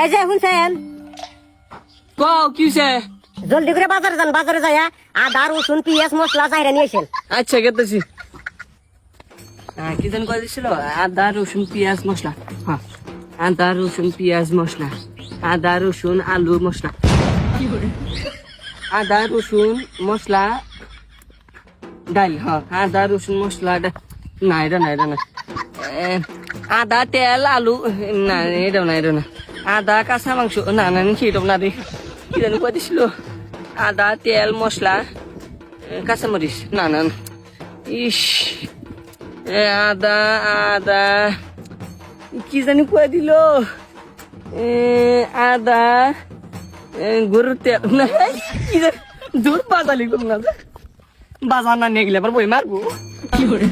এই যে শুনছেন, কও কিছে? জলদি করে বাজারে যান, বাজারে যাইয়া আদা রসুন পেঁয়াজ মশলা চাইরা নিয়ে আসেন। আচ্ছা গেতেছি। কি যেন কয় দিছিল? আদা রসুন পেঁয়াজ মশলা। হ্যাঁ, আদা রসুন পেঁয়াজ মশলা, আদা রসুন আলু মশলা, আদা রসুন মশলা ডাল। হ্যাঁ, আদা রসুন মশলা না, এটা না, এটা না। আদা তেল আলু না, এটাও না, এটা না। আদা কাঁচা মাংস না, না সেটাও না রে। কি যেন কয় দিছিল? আদা তেল মশলা কাঁচামরিচ না, না, না। ইস, আদা আদা কি জানি কয়ে দিল? আদা গরুর তেল না, কি জানি দূর বাজালি করুন না, বাজার না নিয়ে গেলে আবার বই মারবো। কি করে